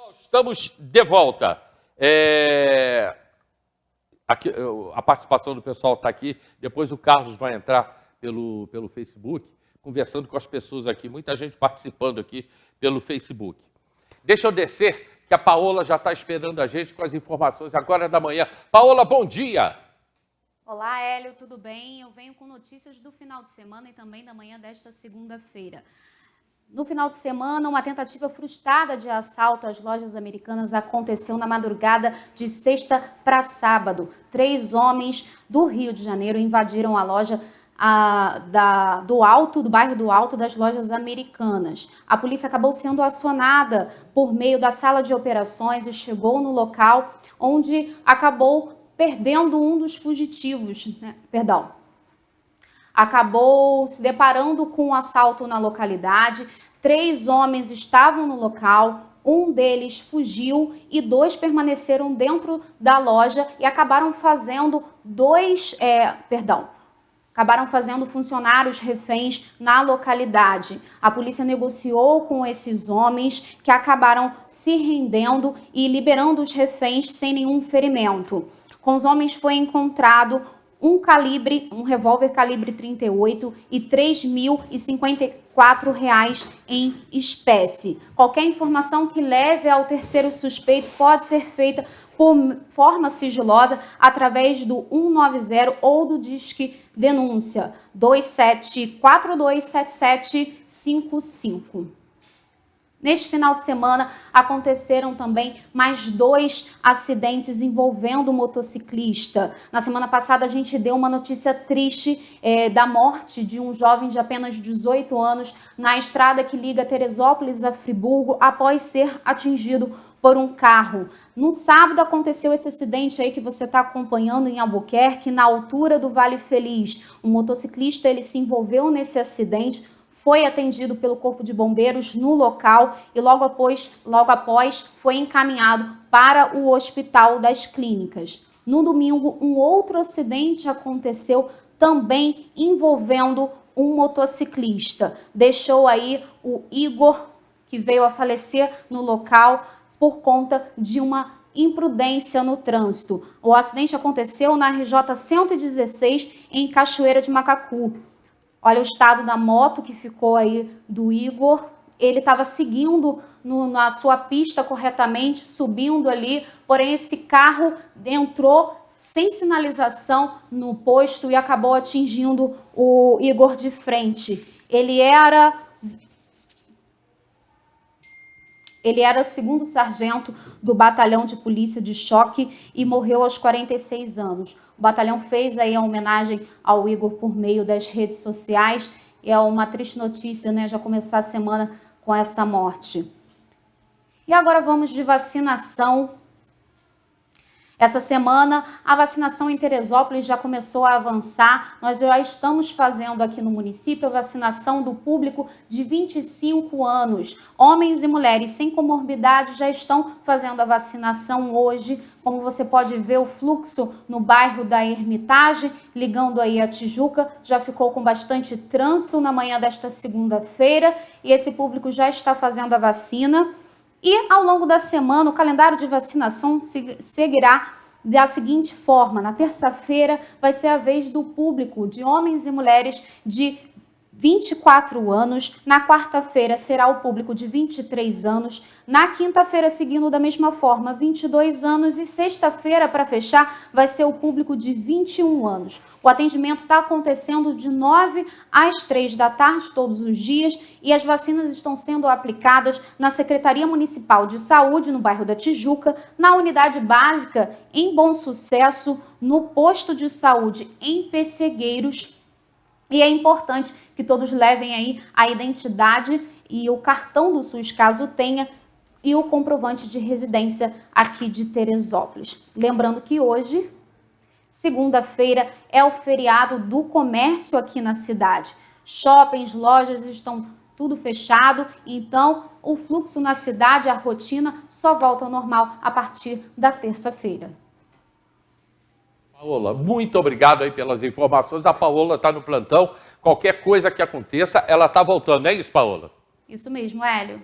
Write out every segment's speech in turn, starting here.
Pessoal, estamos de volta. Aqui, a participação do pessoal está aqui. Depois o Carlos vai entrar pelo Facebook, conversando com as pessoas aqui. Muita gente participando aqui pelo Facebook. Deixa eu descer, que a Paola já está esperando a gente com as informações agora da manhã. Paola, bom dia! Olá, Hélio, tudo bem? Eu venho com notícias do final de semana e também da manhã desta segunda-feira. No final de semana, uma tentativa frustrada de assalto às lojas americanas aconteceu na madrugada de sexta para sábado. 3 homens do Rio de Janeiro invadiram a loja do bairro do Alto das lojas americanas. A polícia acabou sendo acionada por meio da sala de operações e chegou no local onde acabou perdendo um dos fugitivos, acabou se deparando com um assalto na localidade. 3 homens estavam no local, um deles fugiu e 2 permaneceram dentro da loja e acabaram fazendo funcionários reféns na localidade. A polícia negociou com esses homens que acabaram se rendendo e liberando os reféns sem nenhum ferimento. Com os homens foi encontrado um revólver calibre 38 e R$ 3.054 em espécie. Qualquer informação que leve ao terceiro suspeito pode ser feita por forma sigilosa através do 190 ou do Disque Denúncia 27427755. Neste final de semana, aconteceram também mais 2 acidentes envolvendo motociclista. Na semana passada, a gente deu uma notícia triste da morte de um jovem de apenas 18 anos na estrada que liga Teresópolis a Friburgo após ser atingido por um carro. No sábado, aconteceu esse acidente aí que você está acompanhando em Albuquerque, na altura do Vale Feliz. Um motociclista ele se envolveu nesse acidente, foi atendido pelo Corpo de Bombeiros no local e logo após foi encaminhado para o Hospital das Clínicas. No domingo, um outro acidente aconteceu também envolvendo um motociclista. Deixou aí o Igor, que veio a falecer no local por conta de uma imprudência no trânsito. O acidente aconteceu na RJ 116, em Cachoeira de Macacu. Olha o estado da moto que ficou aí do Igor. Ele estava seguindo na sua pista corretamente, subindo ali, porém esse carro entrou sem sinalização no posto e acabou atingindo o Igor de frente. Ele era 2º sargento do Batalhão de Polícia de Choque e morreu aos 46 anos. O batalhão fez aí a homenagem ao Igor por meio das redes sociais. E é uma triste notícia, né? Já começar a semana com essa morte. E agora vamos de vacinação. Essa semana, a vacinação em Teresópolis já começou a avançar. Nós já estamos fazendo aqui no município a vacinação do público de 25 anos. Homens e mulheres sem comorbidade já estão fazendo a vacinação hoje. Como você pode ver, o fluxo no bairro da Hermitage, ligando aí a Tijuca, já ficou com bastante trânsito na manhã desta segunda-feira. E esse público já está fazendo a vacina. E ao longo da semana, o calendário de vacinação seguirá da seguinte forma: na terça-feira vai ser a vez do público de homens e mulheres de 24 anos, na quarta-feira será o público de 23 anos, na quinta-feira, seguindo da mesma forma, 22 anos e sexta-feira, para fechar, vai ser o público de 21 anos. O atendimento está acontecendo de 9 às 3 da tarde, todos os dias, e as vacinas estão sendo aplicadas na Secretaria Municipal de Saúde, no bairro da Tijuca, na Unidade Básica em Bom Sucesso, no Posto de Saúde em Pessegueiros. E é importante que todos levem aí a identidade e o cartão do SUS, caso tenha, e o comprovante de residência aqui de Teresópolis. Lembrando que hoje, segunda-feira, é o feriado do comércio aqui na cidade. Shoppings, lojas estão tudo fechado, então o fluxo na cidade, a rotina, só volta ao normal a partir da terça-feira. Paola, muito obrigado aí pelas informações. A Paola está no plantão. Qualquer coisa que aconteça, ela está voltando. É isso, Paola? Isso mesmo, Hélio.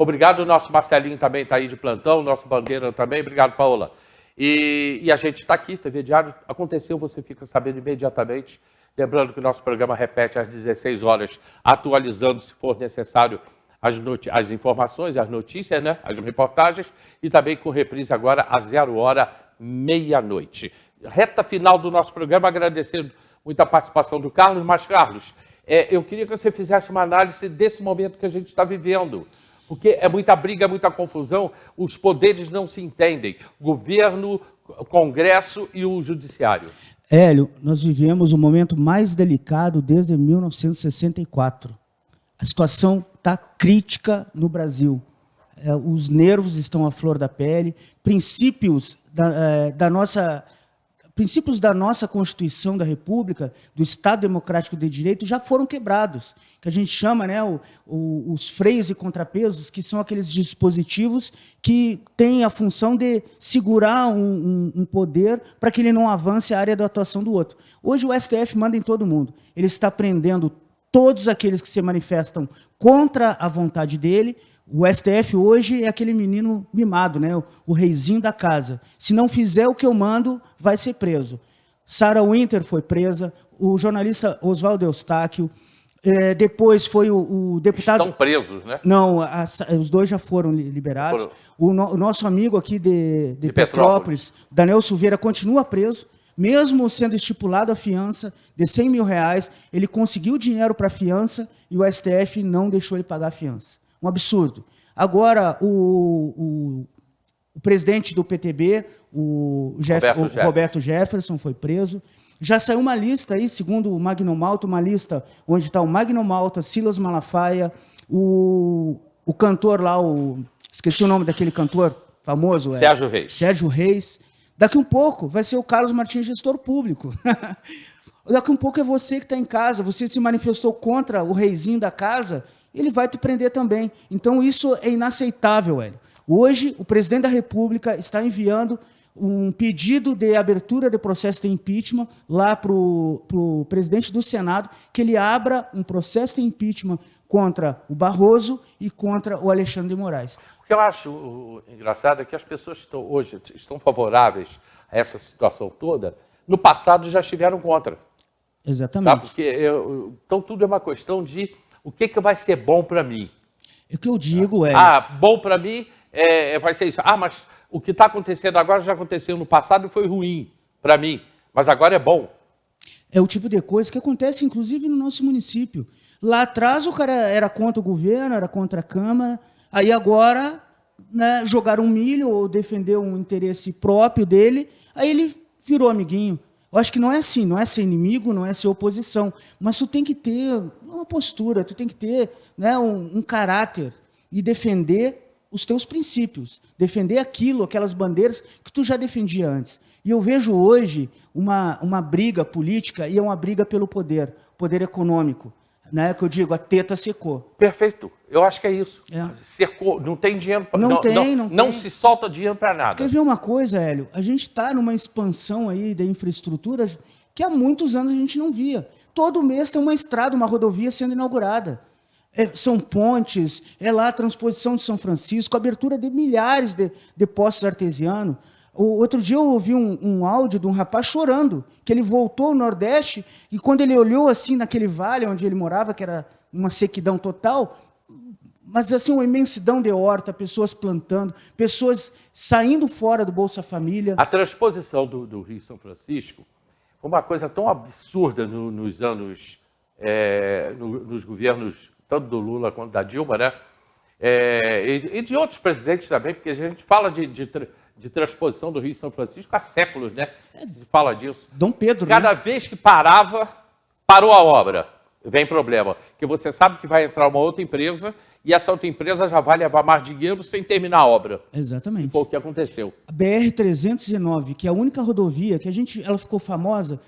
Obrigado, o nosso Marcelinho também está aí de plantão, o nosso Bandeira também. Obrigado, Paola. E a gente está aqui, TV Diário. Aconteceu, você fica sabendo imediatamente. Lembrando que o nosso programa repete às 16 horas, atualizando, se for necessário, as informações, as notícias, né? As reportagens, e também com reprise agora às 0h, meia-noite. Reta final do nosso programa, agradecendo muito a participação do Carlos. Mas, Carlos, eu queria que você fizesse uma análise desse momento que a gente está vivendo. Porque é muita briga, muita confusão, os poderes não se entendem. Governo, Congresso e o Judiciário. Hélio, nós vivemos o momento mais delicado desde 1964. A situação está crítica no Brasil. Os nervos estão à flor da pele, princípios da nossa Constituição da República, do Estado Democrático de Direito, já foram quebrados, que a gente chama, né, os freios e contrapesos, que são aqueles dispositivos que têm a função de segurar um poder para que ele não avance a área de atuação do outro. Hoje o STF manda em todo mundo. Ele está prendendo todos aqueles que se manifestam contra a vontade dele. O STF hoje é aquele menino mimado, né? O reizinho da casa. Se não fizer o que eu mando, vai ser preso. Sarah Winter foi presa, o jornalista Oswaldo Eustáquio, depois foi o deputado... Estão presos, né? Não, os dois já foram liberados. O nosso amigo aqui de Petrópolis, Daniel Silveira, continua preso. Mesmo sendo estipulado a fiança de R$100 mil, ele conseguiu dinheiro para a fiança e o STF não deixou ele pagar a fiança. Um absurdo. Agora, o presidente do PTB, Roberto Jefferson, foi preso. Já saiu uma lista aí, segundo o Magno Malta, uma lista onde está o Magno Malta, Silas Malafaia, o cantor lá, esqueci o nome daquele cantor famoso. Sérgio Reis. Sérgio Reis. Daqui um pouco vai ser o Carlos Martins, gestor público. Daqui um pouco é você que está em casa, você se manifestou contra o reizinho da casa, ele vai te prender também. Então, isso é inaceitável, Hélio. Hoje, o presidente da República está enviando um pedido de abertura de processo de impeachment lá para o presidente do Senado, que ele abra um processo de impeachment contra o Barroso e contra o Alexandre de Moraes. O que eu acho engraçado é que as pessoas que hoje estão favoráveis a essa situação toda, no passado já estiveram contra. Exatamente. Tá? Porque então, tudo é uma questão de o que vai ser bom para mim. O que eu digo é... bom para mim vai ser isso. Mas o que está acontecendo agora já aconteceu no passado e foi ruim para mim, mas agora é bom. É o tipo de coisa que acontece, inclusive, no nosso município. Lá atrás o cara era contra o governo, era contra a Câmara, aí agora, né, jogaram um milho ou defender um interesse próprio dele, aí ele virou amiguinho. Eu acho que não é assim, não é ser inimigo, não é ser oposição, mas tu tem que ter uma postura, tu tem que ter, né, um caráter e defender os teus princípios, defender aquelas bandeiras que tu já defendia antes. E eu vejo hoje uma briga política e é uma briga pelo poder econômico, né, que eu digo, a teta secou. Perfeito, eu acho que é isso. Secou, não tem dinheiro para não se solta dinheiro para nada. Quer ver uma coisa, Hélio? A gente está numa expansão aí da infraestrutura que há muitos anos a gente não via. Todo mês tem uma estrada, uma rodovia sendo inaugurada. São pontes, lá a transposição de São Francisco, abertura de milhares de poços artesianos. Outro dia eu ouvi um áudio de um rapaz chorando, que ele voltou ao Nordeste e quando ele olhou assim naquele vale onde ele morava, que era uma sequidão total, mas assim uma imensidão de horta, pessoas plantando, pessoas saindo fora do Bolsa Família. A transposição do Rio São Francisco foi uma coisa tão absurda nos anos, nos governos, tanto do Lula quanto da Dilma, né? E de outros presidentes também, porque a gente fala de transposição do Rio São Francisco há séculos, né? Se fala disso. Dom Pedro, Cada vez que parou a obra, vem problema. Porque você sabe que vai entrar uma outra empresa e essa outra empresa já vai levar mais dinheiro sem terminar a obra. Exatamente. E foi o que aconteceu. A BR-319, que é a única rodovia que ela ficou famosa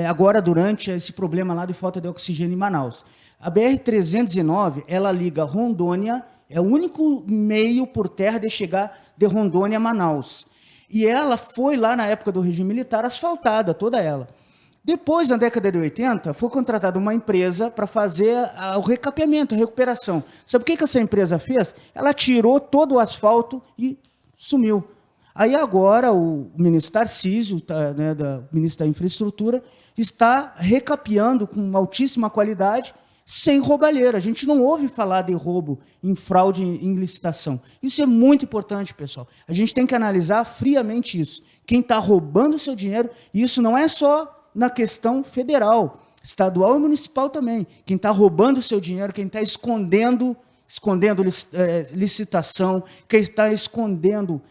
agora durante esse problema lá de falta de oxigênio em Manaus. A BR-319, ela liga Rondônia, é o único meio por terra de chegar de Rondônia a Manaus. E ela foi lá na época do regime militar asfaltada, toda ela. Depois, na década de 80, foi contratada uma empresa para fazer o recapeamento, a recuperação. Sabe o que essa empresa fez? Ela tirou todo o asfalto e sumiu. Aí agora o ministro Tarcísio, né, ministro da Infraestrutura, está recapeando com altíssima qualidade, sem roubalheira. A gente não ouve falar de roubo em fraude em licitação. Isso é muito importante, pessoal. A gente tem que analisar friamente isso. Quem está roubando o seu dinheiro, e isso não é só na questão federal, estadual e municipal também. Quem está roubando o seu dinheiro, quem está escondendo licitação, quem está escondendo,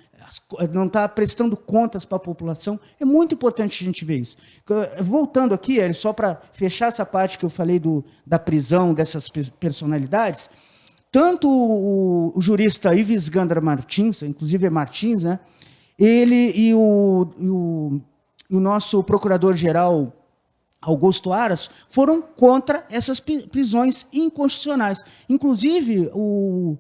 não está prestando contas para a população, é muito importante a gente ver isso. Voltando aqui, só para fechar essa parte que eu falei da prisão dessas personalidades, tanto o jurista Ives Gandra Martins, inclusive é Martins, né, ele e o nosso procurador-geral Augusto Aras foram contra essas prisões inconstitucionais. Inclusive, o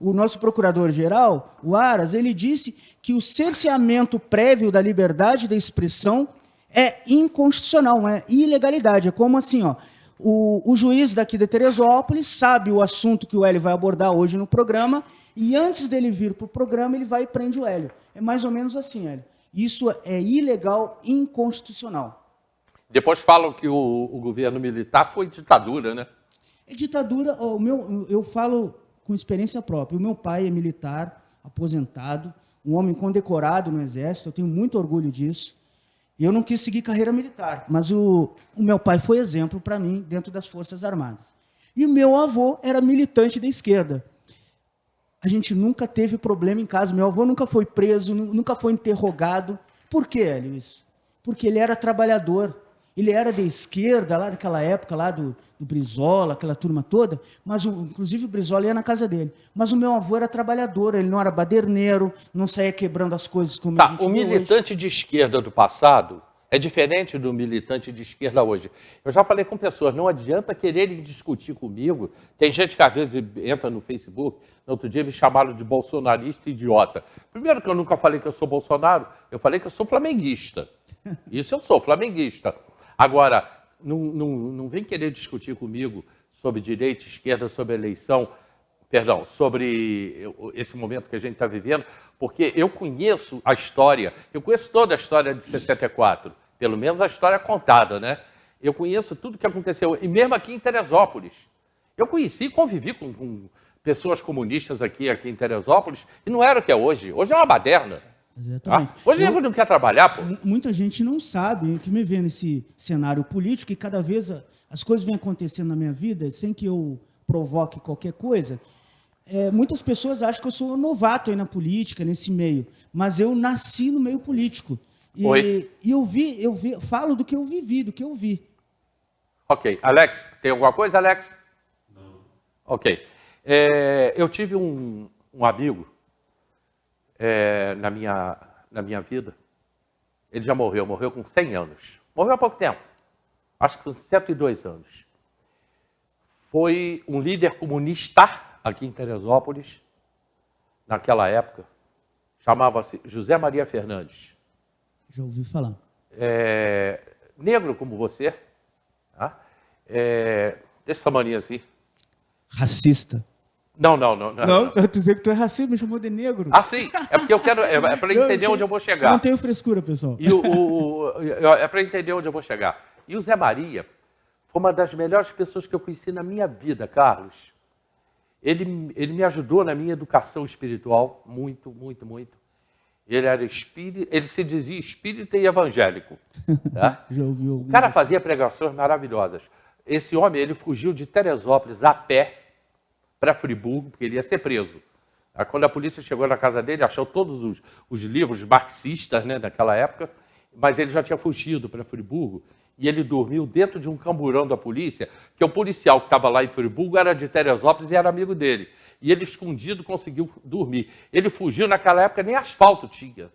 nosso procurador-geral, o Aras, ele disse que o cerceamento prévio da liberdade da expressão é inconstitucional, é ilegalidade. É como assim, ó, o juiz daqui de Teresópolis sabe o assunto que o Hélio vai abordar hoje no programa, e antes dele vir para o programa, ele vai e prende o Hélio. É mais ou menos assim, Hélio. Isso é ilegal, inconstitucional. Depois falam que o governo militar foi ditadura, né? É ditadura, eu falo com experiência própria. O meu pai é militar, aposentado, um homem condecorado no Exército, eu tenho muito orgulho disso. Eu não quis seguir carreira militar, mas o meu pai foi exemplo para mim dentro das Forças Armadas. E o meu avô era militante da esquerda. A gente nunca teve problema em casa. Meu avô nunca foi preso, nunca foi interrogado. Por quê, Hélio, isso? Porque ele era trabalhador. Ele era de esquerda, lá daquela época, lá do Brizola, aquela turma toda, mas inclusive o Brizola ia na casa dele. Mas o meu avô era trabalhador, ele não era baderneiro, não saía quebrando as coisas como a gente vê hoje. O militante de esquerda do passado é diferente do militante de esquerda hoje. Eu já falei com pessoas, não adianta quererem discutir comigo. Tem gente que às vezes entra no Facebook, no outro dia me chamaram de bolsonarista idiota. Primeiro que eu nunca falei que eu sou Bolsonaro, eu falei que eu sou flamenguista. Isso eu sou, flamenguista. Agora, não vem querer discutir comigo sobre direita e esquerda, sobre eleição, perdão, sobre esse momento que a gente está vivendo, porque eu conheço a história, eu conheço toda a história de 64, pelo menos a história contada, né? Eu conheço tudo que aconteceu, e mesmo aqui em Teresópolis. Eu conheci e convivi com pessoas comunistas aqui em Teresópolis, e não era o que é hoje. Hoje é uma baderna. Exatamente. Hoje não quer trabalhar, pô. Muita gente não sabe, que me vê nesse cenário político, e cada vez as coisas vêm acontecendo na minha vida, sem que eu provoque qualquer coisa. Muitas pessoas acham que eu sou um novato aí na política, nesse meio, mas eu nasci no meio político. E eu falo do que eu vivi, do que eu vi. Ok. Alex, tem alguma coisa, Alex? Não. Ok. Eu tive um amigo na minha vida. Ele já morreu com 100 anos. Morreu há pouco tempo, acho que com 102 anos. Foi um líder comunista aqui em Teresópolis, naquela época, chamava-se José Maria Fernandes. Já ouvi falar. Negro como você, tá? Desse tamanho assim. Racista. Não. Não, eu dizer que tu é racista, me chamou de negro. Ah, sim, é porque eu quero, é para entender onde eu vou chegar. Eu não tenho frescura, pessoal. É para entender onde eu vou chegar. E o Zé Maria foi uma das melhores pessoas que eu conheci na minha vida, Carlos. Ele me ajudou na minha educação espiritual, muito, muito, muito. Ele era espírita, ele se dizia espírita e evangélico. Tá? Já ouvi o cara fazia pregações maravilhosas. Esse homem, ele fugiu de Teresópolis a pé para Friburgo, porque ele ia ser preso. Quando a polícia chegou na casa dele, achou todos os livros marxistas, né, daquela época, mas ele já tinha fugido para Friburgo, e ele dormiu dentro de um camburão da polícia, que o policial que estava lá em Friburgo era de Teresópolis e era amigo dele. E ele, escondido, conseguiu dormir. Ele fugiu, naquela época nem asfalto tinha.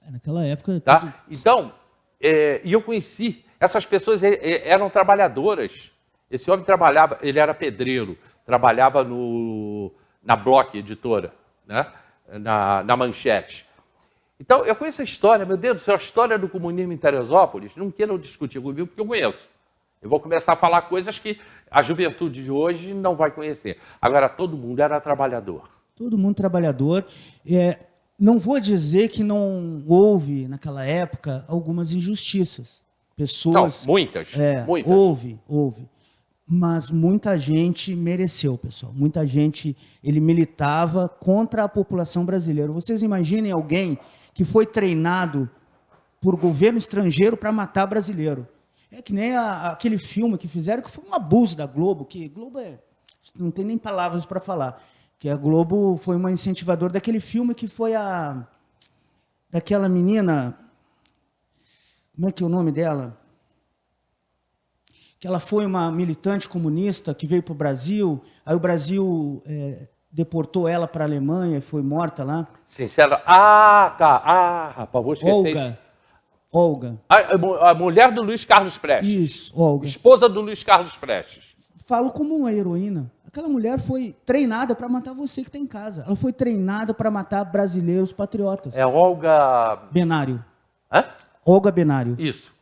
Naquela época... Tá? Tudo... Então, e eu conheci, essas pessoas eram trabalhadoras. Esse homem trabalhava, ele era pedreiro, trabalhava na Block Editora, né? na Manchete. Então, eu conheço a história, meu Deus do céu, a história do comunismo em Teresópolis, não queiram discutir comigo, porque eu conheço. Eu vou começar a falar coisas que a juventude de hoje não vai conhecer. Agora, todo mundo era trabalhador. Todo mundo trabalhador. Não vou dizer que não houve, naquela época, algumas injustiças. Pessoas... Não, muitas. Muitas. Houve. Mas muita gente mereceu, pessoal. Muita gente, ele militava contra a população brasileira. Vocês imaginem alguém que foi treinado por governo estrangeiro para matar brasileiro. É que nem aquele filme que fizeram, que foi um abuso da Globo, que Globo não tem nem palavras para falar, que a Globo foi uma incentivadora daquele filme que foi daquela menina, como é que é o nome dela? Que ela foi uma militante comunista que veio para o Brasil, aí o Brasil deportou ela para a Alemanha e foi morta lá. Sincero. Tá. Rapaz, vou esquecer. Olga. A mulher do Luiz Carlos Prestes. Isso, Olga. Esposa do Luiz Carlos Prestes. Falo como uma heroína. Aquela mulher foi treinada para matar você que está em casa. Ela foi treinada para matar brasileiros patriotas. É Olga... Benário. Hã? Olga Benário. Isso.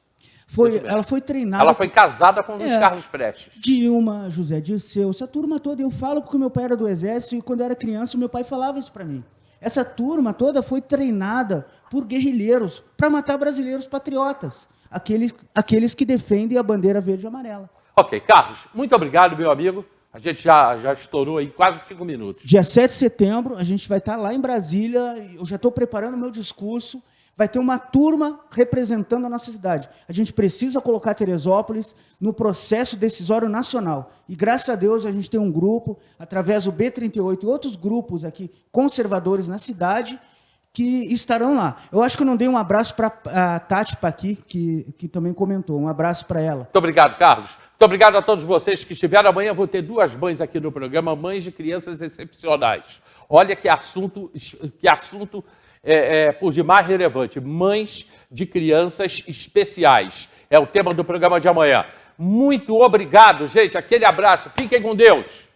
Ela foi treinada... Ela foi casada com o Luiz Carlos Prestes. Dilma, José Dirceu, essa turma toda. Eu falo porque meu pai era do Exército e quando eu era criança, meu pai falava isso para mim. Essa turma toda foi treinada por guerrilheiros para matar brasileiros patriotas. Aqueles que defendem a bandeira verde e amarela. Ok, Carlos, muito obrigado, meu amigo. A gente já estourou aí quase 5 minutos. Dia 7 de setembro, a gente vai estar lá em Brasília. Eu já estou preparando o meu discurso. Vai ter uma turma representando a nossa cidade. A gente precisa colocar Teresópolis no processo decisório nacional. E, graças a Deus, a gente tem um grupo, através do B38 e outros grupos aqui conservadores na cidade, que estarão lá. Eu acho que eu não dei um abraço para a Tati Paqui, que também comentou. Um abraço para ela. Muito obrigado, Carlos. Muito obrigado a todos vocês que estiveram. Amanhã vou ter 2 mães aqui no programa, mães de crianças excepcionais. Olha que assunto por demais relevante. Mães de crianças especiais. É o tema do programa de amanhã. Muito obrigado, gente. Aquele abraço. Fiquem com Deus.